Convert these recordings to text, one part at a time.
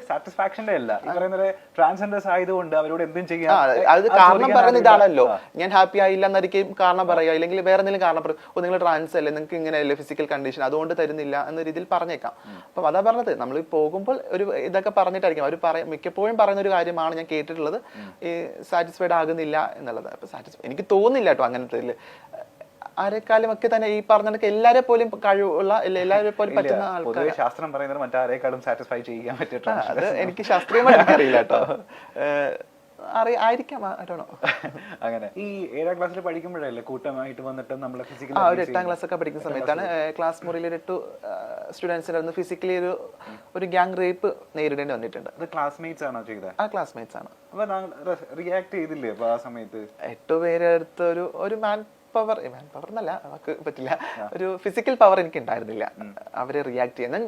സാറ്റിസ്ഫാക്ഷന്റെ അല്ല ഈ പറയുന്നത് ട്രാൻസ്ജെൻഡേഴ്സ് ആയതുകൊണ്ട് അവരോട് എന്തും ചെയ്യാം. അത് കാരണം പറയുന്ന ഇതാണല്ലോ, ഞാൻ ഹാപ്പി ആയില്ല എന്നായിരിക്കും കാരണം പറയുക, അല്ലെങ്കിൽ വേറെ എന്തെങ്കിലും കാരണം പറയും, നിങ്ങൾ ട്രാൻസ് അല്ലേ, നിങ്ങൾക്ക് ഇങ്ങനെയല്ലേ ഫിസിക്കൽ കണ്ടീഷൻ, അതുകൊണ്ട് തരുന്നില്ല എന്ന രീതിയിൽ പറഞ്ഞേക്കാം. അപ്പം അതാ പറഞ്ഞത്, നമ്മൾ പോകുമ്പോൾ ഒരു ഇതൊക്കെ പറഞ്ഞിട്ടായിരിക്കും അവർ മിക്കപ്പോഴും പറയുന്ന ഒരു കാര്യമാണ് ഞാൻ കേട്ടിട്ടുള്ളത്, ഈ സാറ്റിസ്ഫൈഡ് ആകുന്നില്ല എന്നുള്ളത്. അപ്പൊ എനിക്ക് തോന്നുന്നില്ല കേട്ടോ അങ്ങനത്തെ ആരെക്കാളും ഒക്കെ തന്നെ ഈ പറഞ്ഞ എല്ലാരെ പോലും കഴിവുള്ള എല്ലാരെ പോലും പറ്റുന്ന ആൾക്കാർ. ശാസ്ത്രം പറയുന്നത് മറ്റാരേക്കാളും സാറ്റിസ്ഫൈ ചെയ്യാൻ പറ്റിയിട്ടാണ്. അത് എനിക്ക് ശാസ്ത്രീയമായിട്ട് അറിയില്ല കേട്ടോ, ആയിരിക്കാം. അങ്ങനെ ഈ 7ാം ക്ലാസ്സിൽ പഠിക്കുമ്പോഴല്ലേ കൂട്ടമായിട്ട് വന്നിട്ട് നമ്മളെ ഫിസിക്കലി ഒരു 8ാം ക്ലാസ് ഒക്കെ പഠിക്കുന്ന സമയത്താണ് ക്ലാസ് മുറിയിൽ ഒരു 8 സ്റ്റുഡൻസിനായിരുന്നു ഫിസിക്കലി ഒരു ഗ്യാങ് റേപ്പ് നേരിടേണ്ടി വന്നിട്ടുണ്ട്. അത് ക്ലാസ്മേറ്റ്സ് ആണോ ചെയ്തത്? ആ ക്ലാസ്മേറ്റ്സ് ആണ്. അപ്പൊ റിയാക്ട് ചെയ്തില്ലേ അപ്പൊ ആ സമയത്ത്? 8 പേരെ അടുത്ത് ഒരു മാൻ പവർ എന്നല്ല, നമുക്ക് പറ്റില്ല, ഒരു ഫിസിക്കൽ പവർ എനിക്ക് ഉണ്ടായിരുന്നില്ല അവരെ റിയാക്ട് ചെയ്യാൻ. ഞാൻ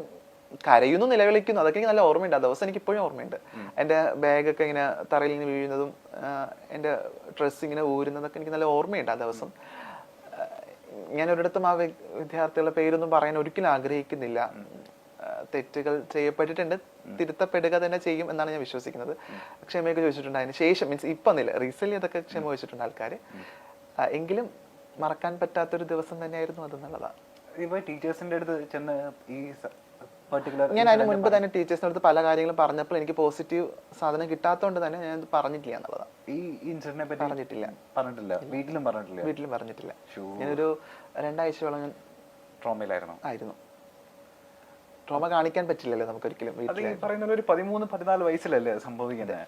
കരയുന്നു, നിലവിളിക്കുന്നു, അതൊക്കെ എനിക്ക് നല്ല ഓർമ്മയുണ്ട്. ആ ദിവസം എനിക്ക് ഇപ്പോഴും ഓർമ്മയുണ്ട്. എൻ്റെ ബാഗൊക്കെ ഇങ്ങനെ തറയിൽ നിന്ന് വീഴുന്നതും എൻ്റെ ഡ്രസ്സ് ഇങ്ങനെ ഊരുന്നതൊക്കെ എനിക്ക് നല്ല ഓർമ്മയുണ്ട് ആ ദിവസം. ഞാൻ ഒരിടത്തും ആ വിദ്യാർത്ഥികളുടെ പേരൊന്നും പറയാൻ ഒരിക്കലും ആഗ്രഹിക്കുന്നില്ല. തെറ്റുകൾ ചെയ്യപ്പെട്ടിട്ടുണ്ട്, തിരുത്തപ്പെടുക തന്നെ ചെയ്യും എന്നാണ് ഞാൻ വിശ്വസിക്കുന്നത്. ക്ഷമയൊക്കെ ചോദിച്ചിട്ടുണ്ട് അതിന് ശേഷം, മീൻസ് ഇപ്പം ഇല്ല, റീസെന്റ് അതൊക്കെ ക്ഷമ ചോദിച്ചിട്ടുണ്ട് ആൾക്കാർ. എങ്കിലും മറക്കാൻ പറ്റാത്തൊരു ദിവസം തന്നെയായിരുന്നു അതെന്നുള്ളതാണ്. ഇപ്പൊ ടീച്ചേഴ്സിന്റെ അടുത്ത് ചെന്ന് ഈ ഞാൻ അതിന് മുൻപ് തന്നെ ടീച്ചേഴ്സിന്റെ അടുത്ത് പല കാര്യങ്ങളും പറഞ്ഞപ്പോൾ എനിക്ക് പോസിറ്റീവ് സാധനം കിട്ടാത്തതുകൊണ്ട് തന്നെ ഞാൻ പറഞ്ഞിട്ടില്ല എന്നുള്ളതാണ്. ഈ ഇൻസിഡന്റിനെ പറ്റി പറഞ്ഞിട്ടില്ല വീട്ടിലും പറഞ്ഞിട്ടില്ല. ഞാനൊരു 2 ആഴ്ചയോളം ഞാൻ ട്രോമയിലായിരുന്നു. ട്രോമ കാണിക്കാൻ പറ്റില്ലല്ലോ നമുക്ക് ഒരിക്കലും. പറയുന്നത് ഒരു 13-14 വയസ്സിലല്ലേ സംഭവിക്കുന്നത്.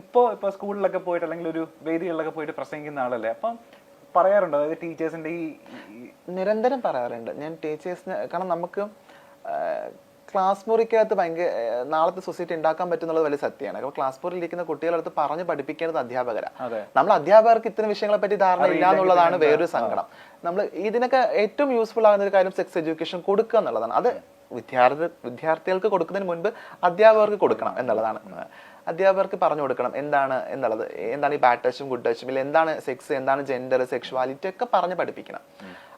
ഇപ്പൊ സ്കൂളിലൊക്കെ പോയിട്ട് അല്ലെങ്കിൽ ഒരു വേദികളിലൊക്കെ പോയിട്ട് പ്രസംഗിക്കുന്ന ആളല്ലേ, അപ്പം പറയാറുണ്ട്, അതായത് ടീച്ചേഴ്സിന്റെ ഈ നിരന്തരം പറയാറുണ്ട് ഞാൻ ടീച്ചേഴ്സിന്. കാരണം നമുക്ക് ക്ലാസ് മുറിക്കകത്ത് ഭയങ്കര നാളത്തെ സൊസൈറ്റി ഉണ്ടാക്കാൻ പറ്റുന്നത് വലിയ സത്യമാണ്. അപ്പോൾ ക്ലാസ് മുറിയിൽ ഇരിക്കുന്ന കുട്ടികളടുത്ത് പറഞ്ഞ് പഠിപ്പിക്കേണ്ടത് അധ്യാപകരാണ്. നമ്മൾ അധ്യാപകർക്ക് ഇത്തരം വിഷയങ്ങളെ പറ്റി ധാരണ ഇല്ല എന്നുള്ളതാണ് വേറൊരു സങ്കടം. നമ്മൾ ഇതിനൊക്കെ ഏറ്റവും യൂസ്ഫുൾ ആകുന്ന ഒരു കാര്യം സെക്സ് എഡ്യൂക്കേഷൻ കൊടുക്കുക എന്നുള്ളതാണ്. അത് വിദ്യാർത്ഥികൾക്ക് കൊടുക്കുന്നതിന് മുൻപ് അധ്യാപകർക്ക് കൊടുക്കണം എന്നുള്ളതാണ്. അധ്യാപകർക്ക് പറഞ്ഞു കൊടുക്കണം എന്താണ് എന്നുള്ളത്, എന്താണ് ഈ ബാഡ് ടച്ചും ഗുഡ് ടച്ചും, ഇല്ല എന്താണ് സെക്സ്, എന്താണ് ജെൻഡർ, സെക്ഷുവാലിറ്റി ഒക്കെ പറഞ്ഞ് പഠിപ്പിക്കണം.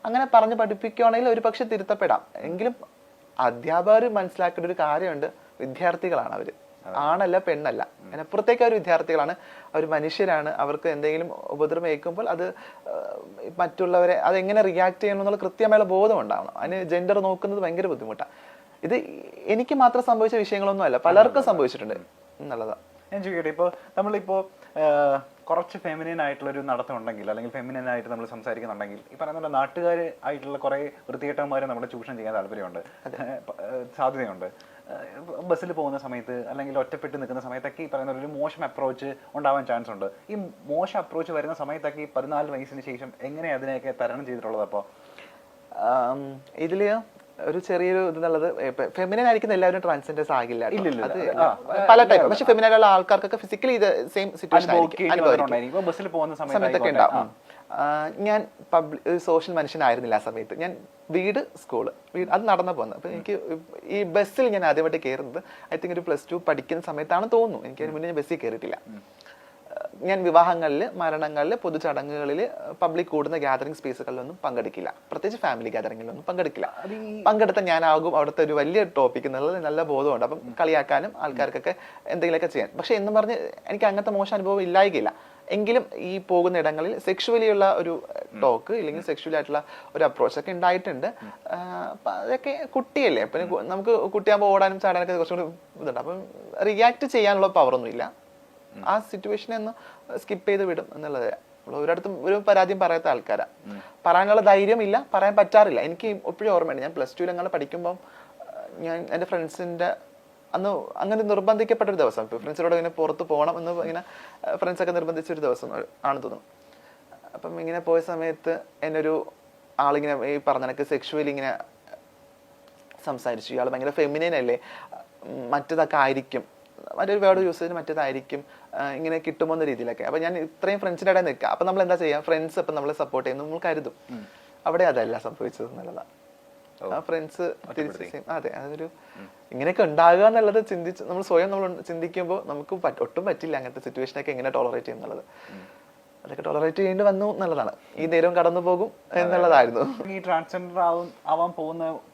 അങ്ങനെ പറഞ്ഞ് പഠിപ്പിക്കുകയാണെങ്കിൽ ഒരു പക്ഷെ തിരുത്തപ്പെടാം. എങ്കിലും അധ്യാപകർ മനസ്സിലാക്കേണ്ട ഒരു കാര്യമുണ്ട്, വിദ്യാർത്ഥികളാണ് അവര്, ആണല്ല പെണ്ണല്ല, അതിനപ്പുറത്തേക്ക് അവർ വിദ്യാർത്ഥികളാണ്, അവർ മനുഷ്യരാണ്. അവർക്ക് എന്തെങ്കിലും ഉപദ്രവം ഏൽക്കുമ്പോൾ അത് മറ്റുള്ളവരെ അതെങ്ങനെ റിയാക്ട് ചെയ്യണം എന്നുള്ള കൃത്യമായുള്ള ബോധം ഉണ്ടാവണം. അതിന് ജെൻഡർ നോക്കുന്നത് ഭയങ്കര ബുദ്ധിമുട്ടാണ്. ഇത് എനിക്ക് മാത്രം സംഭവിച്ച വിഷയങ്ങളൊന്നും അല്ല, പലർക്കും സംഭവിച്ചിട്ടുണ്ട് എന്നുള്ളതാണ്. ഞാൻ ചോദിക്കട്ടെ, ഇപ്പോൾ നമ്മളിപ്പോ കുറച്ച് ഫെമിനിൻ ആയിട്ടുള്ള ഒരു നടത്തം ഉണ്ടെങ്കിൽ, അല്ലെങ്കിൽ ഫെമിനിൻ ആയിട്ട് നമ്മൾ സംസാരിക്കുന്നുണ്ടെങ്കിൽ, ഈ പറയുന്ന നാട്ടുകാർ ആയിട്ടുള്ള കുറെ വൃത്തികെട്ടന്മാരെ നമ്മുടെ ചൂഷണം ചെയ്യാൻ താല്പര്യമുണ്ട്, സാധ്യതയുണ്ട്. ബസ്സിൽ പോകുന്ന സമയത്ത് അല്ലെങ്കിൽ ഒറ്റപ്പെട്ട് നിൽക്കുന്ന സമയത്തൊക്കെ ഈ പറയുന്ന ഒരു മോശം അപ്രോച്ച് ഉണ്ടാവാൻ ചാൻസ് ഉണ്ട്. ഈ മോശം അപ്രോച്ച് വരുന്ന സമയത്തൊക്കെ ഈ 14 വയസ്സിന് ശേഷം എങ്ങനെ അതിനെയൊക്കെ തരണം ചെയ്തിട്ടുള്ളത്? അപ്പോൾ ഇതില് ഒരു ചെറിയൊരു ഇതെന്നുള്ളത്, ഫെമിനൻ ആയിരിക്കുന്ന എല്ലാവരും ട്രാൻസ്ജെൻഡേഴ്സ് ആകില്ല, പല ടൈപ്പ്. പക്ഷെ ഫെമിനായിട്ടുള്ള ആൾക്കാർക്കൊക്കെ ഫിസിക്കലി ഇത് സെയിം സിറ്റുവേഷൻ സമയത്തൊക്കെ ഉണ്ടാവും. ഞാൻ സോഷ്യൽ മനുഷ്യനായിരുന്നില്ല ആ സമയത്ത്. ഞാൻ വീട് അത് നടന്നു പോകുന്നത്. അപ്പൊ എനിക്ക് ഈ ബസ്സിൽ ഞാൻ ആദ്യമായിട്ട് കയറുന്നത് ഐ തിങ്ക് ഒരു +2 പഠിക്കുന്ന സമയത്താണ് തോന്നുന്നു. എനിക്ക് അതിന് മുന്നേ ഞാൻ ബസ്സിൽ കയറിയിട്ടില്ല. ഞാൻ വിവാഹങ്ങളിൽ, മരണങ്ങളിൽ, പൊതുചടങ്ങുകളിൽ, പബ്ലിക് കൂടുന്ന ഗ്യാതറിംഗ് സ്പേസുകളിലൊന്നും പങ്കെടുക്കില്ല. പ്രത്യേകിച്ച് ഫാമിലി ഗ്യാതറിംഗിലൊന്നും പങ്കെടുക്കില്ല. പങ്കെടുത്ത ഞാനാകും അവിടുത്തെ ഒരു വലിയ ടോപ്പിക് എന്നുള്ളത് നല്ല ബോധമുണ്ട്. അപ്പം കളിയാക്കാനും ആൾക്കാർക്കൊക്കെ എന്തെങ്കിലുമൊക്കെ ചെയ്യാൻ. പക്ഷെ എന്നും പറഞ്ഞ് എനിക്ക് അങ്ങനത്തെ മോശം അനുഭവം ഇല്ലായികയില്ല. എങ്കിലും ഈ പോകുന്ന ഇടങ്ങളിൽ സെക്ഷുവലി ഉള്ള ഒരു ടോക്ക് ഇല്ലെങ്കിൽ സെക്ഷുവലി ആയിട്ടുള്ള ഒരു അപ്രോച്ച് ഒക്കെ ഉണ്ടായിട്ടുണ്ട്. അതൊക്കെ കുട്ടിയല്ലേ, അപ്പം നമുക്ക് കുട്ടിയാകുമ്പോൾ ഓടാനും ചാടാനൊക്കെ കുറച്ചുകൂടി ഇതുണ്ട്. അപ്പം റിയാക്ട് ചെയ്യാനുള്ള പവറൊന്നും ഇല്ല. ആ സിറ്റുവേഷനെ ഒന്ന് സ്കിപ്പ് ചെയ്ത് വിടും എന്നുള്ളത്. ഒരിടത്തും ഒരു പരാതിയും പറയാത്ത ആൾക്കാരാണ്. പറയാനുള്ള ധൈര്യം ഇല്ല, പറയാൻ പറ്റാറില്ല. എനിക്ക് എപ്പോഴും ഓർമ്മയുണ്ട്, ഞാൻ +2 അങ്ങനെ പഠിക്കുമ്പം ഞാൻ എൻ്റെ ഫ്രണ്ട്സിൻ്റെ അന്ന് അങ്ങനെ നിർബന്ധിക്കപ്പെട്ടൊരു ദിവസം, ഫ്രണ്ട്സിനോട് ഇങ്ങനെ പുറത്ത് പോകണം എന്ന് ഇങ്ങനെ ഫ്രണ്ട്സൊക്കെ നിർബന്ധിച്ചൊരു ദിവസം ആണെന്ന് തോന്നുന്നു. അപ്പം ഇങ്ങനെ പോയ സമയത്ത് എന്നൊരു ആളിങ്ങനെ ഈ പറഞ്ഞ കണക്ക് സെക്ഷുവലി ഇങ്ങനെ സംസാരിച്ചു. ഇയാൾ ഭയങ്കര ഫെമിനൈൻ അല്ലേ, മറ്റേതൊക്കെ ആയിരിക്കും, മറ്റൊരു വേർഡ് യൂസ് ചെയ്ത് മറ്റേതായിരിക്കും, ഇങ്ങനെ കിട്ടുമോ എന്ന രീതിയിലൊക്കെ. അപ്പൊ ഞാൻ ഇത്രയും ഫ്രണ്ട്സിൻ്റെ ഇടയിൽ നിൽക്കുക. അപ്പൊ നമ്മൾ എന്താ ചെയ്യാം, ഫ്രണ്ട്സ് ഇപ്പം നമ്മളെ സപ്പോർട്ട് ചെയ്യുന്നു നമ്മൾ കരുതും. അവിടെ അതല്ല സംഭവിച്ചത് എന്നുള്ളതാണ്. ആ ഫ്രണ്ട്സ് തിരിച്ച് അതെ, അതൊരു ഇങ്ങനെയൊക്കെ ഉണ്ടാകുക എന്നുള്ളത് നമ്മൾ സ്വയം നമ്മൾ ചിന്തിക്കുമ്പോൾ നമുക്ക് ഒട്ടും പറ്റില്ല അങ്ങനത്തെ സിറ്റുവേഷനൊക്കെ എങ്ങനെ ടോളറേറ്റ് ചെയ്യുന്നുള്ളത്. അതൊക്കെ ടോളറേറ്റ് ചെയ്യേണ്ടി വന്നു എന്നുള്ളതാണ്. ഈ നേരം കടന്നു പോകും എന്നുള്ളതായിരുന്നു. ഈ ട്രാൻസ്ജെൻഡർ ആവാൻ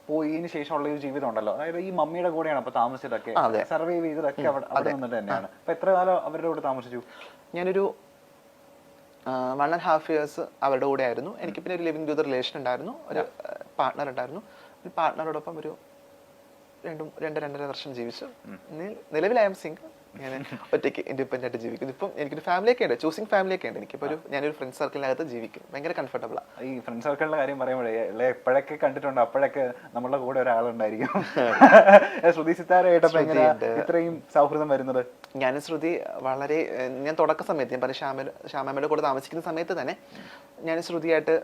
പോയതിനു ശേഷമുള്ള ഒരു ജീവിതം ഉണ്ടല്ലോ, അതായത് ഈ മമ്മിയുടെ കൂടെയാണ് അപ്പൊ താമസിച്ചതൊക്കെ, സർവൈവ് ചെയ്തതൊക്കെ അവിടെ നിന്നിട്ട് തന്നെയാണ്. അപ്പൊ എത്ര കാലം അവരുടെ കൂടെ താമസിച്ചു? ഞാനൊരു 1.5 years അവരുടെ കൂടെ ആയിരുന്നു. എനിക്ക് പിന്നെ ഒരു ലിവിംഗ് ടു റിലേഷൻ ഉണ്ടായിരുന്നു, ഒരു പാർട്ട്ണർ ഉണ്ടായിരുന്നു. ഒരു പാർട്ട്ണറോടൊപ്പം ഒരു 2-2.5 വർഷം ജീവിച്ചു. നിലവിൽ ഐ എം സിംഗിൾ. ഞാൻ ഒറ്റയ്ക്ക് ഇൻഡിപെൻഡന്റ് ആയിട്ട് ജീവിക്കുന്നു. ഇപ്പം എനിക്കൊരു ഫാമിലിയൊക്കെ ഉണ്ട്, ചൂസിങ് ഫാമിലിയൊക്കെ ഉണ്ട്. എനിക്കിപ്പോൾ ഞാനൊരു ഫ്രണ്ട് സർക്കിളിനകത്ത് ജീവിക്കും, ഭയങ്കര കംഫർട്ടബിളാണ്. ഈ ഫ്രണ്ട് സർക്കിളിന്റെ കാര്യം പറയുമ്പോഴേ എപ്പോഴൊക്കെ കണ്ടിട്ടുണ്ട് അപ്പോഴൊക്കെ നമ്മളുടെ കൂടെ ഒരാളുണ്ടായിരിക്കും. ശ്രുതി സിത്താരയായിട്ടപ്പോ എങ്ങനെയാ ഇത്രയും സൗഹൃദം വരുന്നത്? ഞാനും ശ്രുതി വളരെ, ഞാൻ തുടക്ക സമയത്ത് ഞാൻ പറഞ്ഞ ശ്യാമയുടെ കൂടെ താമസിക്കുന്ന സമയത്ത് തന്നെ ഞാൻ ശ്രുതിയായിട്ട്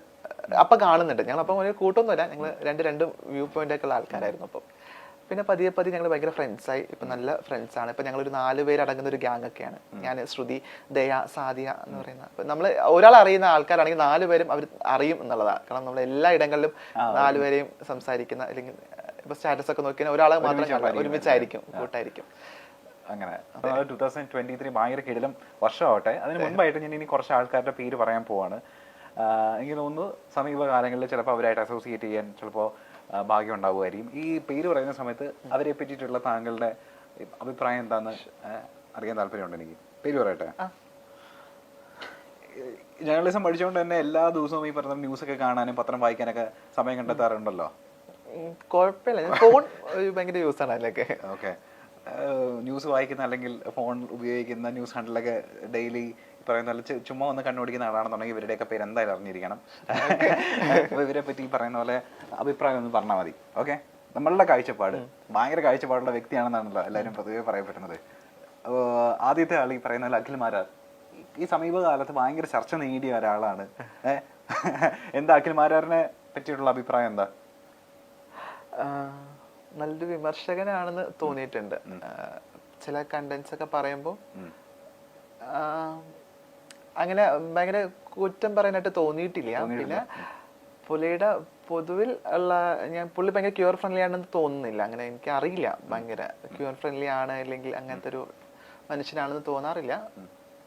അപ്പം കാണുന്നുണ്ട്. ഞങ്ങളപ്പം ഒരു കൂട്ടൊന്നുമില്ല, ഞങ്ങൾ രണ്ട് വ്യൂ പോയിന്റ് ഒക്കെ ഉള്ള ആൾക്കാരായിരുന്നു. അപ്പം പിന്നെ പതിയെ ഞങ്ങൾ ഭയങ്കര ഫ്രണ്ട്സായി. ഇപ്പം നല്ല ഫ്രണ്ട്സാണ്. ഇപ്പം ഞങ്ങളൊരു 4 പേര് അടങ്ങുന്ന ഒരു ഗ്യാങ് ഒക്കെയാണ്. ഞാൻ, ശ്രുതി, ദയ, സാദിയ എന്ന് പറയുന്ന. അപ്പം നമ്മൾ ഒരാൾ അറിയുന്ന ആൾക്കാരാണെങ്കിൽ 4 പേരും അവർ അറിയും എന്നുള്ളതാണ്. കാരണം നമ്മൾ എല്ലാ ഇടങ്ങളിലും 4 പേരെയും സംസാരിക്കുന്ന, അല്ലെങ്കിൽ ഇപ്പൊ സ്റ്റാറ്റസ് ഒക്കെ നോക്കിയാൽ ഒരാളെ മാത്രം ഒരുമിച്ചായിരിക്കും, കൂട്ടായിരിക്കും. അങ്ങനെ 2023 ഭയങ്കര കിടിലം വർഷമാവട്ടെ. അതിന് മുൻപായിട്ട് ഞാൻ ഇനി കുറച്ച് ആൾക്കാരുടെ പേര് പറയാൻ പോവാണ്. എനിക്ക് തോന്നുന്നു സമീപകാലങ്ങളിൽ ചിലപ്പോൾ അവരായിട്ട് അസോസിയേറ്റ് ചെയ്യാൻ ചിലപ്പോൾ ഭാഗ്യം ഉണ്ടാവുമായിരിക്കും. ഈ പേര് പറയുന്ന സമയത്ത് അവരെ പറ്റിയിട്ടുള്ള താങ്കളുടെ അഭിപ്രായം എന്താന്ന് അറിയാൻ താല്പര്യമുണ്ട് എനിക്ക്. പേര് പറയട്ടെ. ജേർണലിസം പഠിച്ചുകൊണ്ട് തന്നെ എല്ലാ ദിവസവും ഈ പറഞ്ഞ ന്യൂസ് ഒക്കെ കാണാനും പത്രം വായിക്കാനൊക്കെ സമയം കണ്ടെത്താറുണ്ടല്ലോ? കുഴപ്പമില്ല, ഫോൺ ഭയങ്കര യൂസ് ആണ് അതിലൊക്കെ. ഓക്കെ. ന്യൂസ് വായിക്കുന്ന അല്ലെങ്കിൽ ഫോൺ ഉപയോഗിക്കുന്ന ന്യൂസ് ഹാൻഡിലൊക്കെ ഡെയിലി പറയുന്ന പോലെ ചുമ്മാ ഒന്ന് കണ്ണുപിടിക്കുന്ന ആളാണെന്നുണ്ടെങ്കിൽ ഇവരുടെയൊക്കെ പേര് എന്തായാലും അറിഞ്ഞിരിക്കണം. അപ്പോൾ ഇവരെ പറ്റി പറയുന്ന പോലെ അഭിപ്രായം ഒന്ന് പറഞ്ഞാൽ മതി. ഓക്കെ. നമ്മളുടെ കാഴ്ചപ്പാട് ഭയങ്കര കാഴ്ചപ്പാടുള്ള വ്യക്തിയാണെന്നാണല്ലോ എല്ലാവരും പൊതുവെ പറയപ്പെടുന്നത്. ആദ്യത്തെ ആൾ ഈ പറയുന്ന പോലെ അഖിൽ മാരാർ ഈ സമീപകാലത്ത് ഭയങ്കര ചർച്ച നേടിയ ഒരാളാണ്. എന്താ അഖിൽ മാരാറിനെ പറ്റിയിട്ടുള്ള അഭിപ്രായം എന്താ? നല്ലൊരു വിമർശകനാണെന്ന് തോന്നിയിട്ടുണ്ട്. ചില കണ്ടന്റ്സ് ഒക്കെ പറയുമ്പോൾ അങ്ങനെ ഭയങ്കര കുറ്റം പറയാനായിട്ട് തോന്നിയിട്ടില്ല. പിന്നെ പുള്ളിയുടെ പൊതുവിൽ ഉള്ള, പുള്ളി ഭയങ്കര ക്യൂർ ഫ്രണ്ട്ലി ആണെന്ന് തോന്നുന്നില്ല. അങ്ങനെ എനിക്ക് അറിയില്ല, ഭയങ്കര ക്യൂർ ഫ്രണ്ട്ലി ആണ് അല്ലെങ്കിൽ അങ്ങനത്തെ ഒരു മനുഷ്യനാണെന്ന് തോന്നാറില്ല.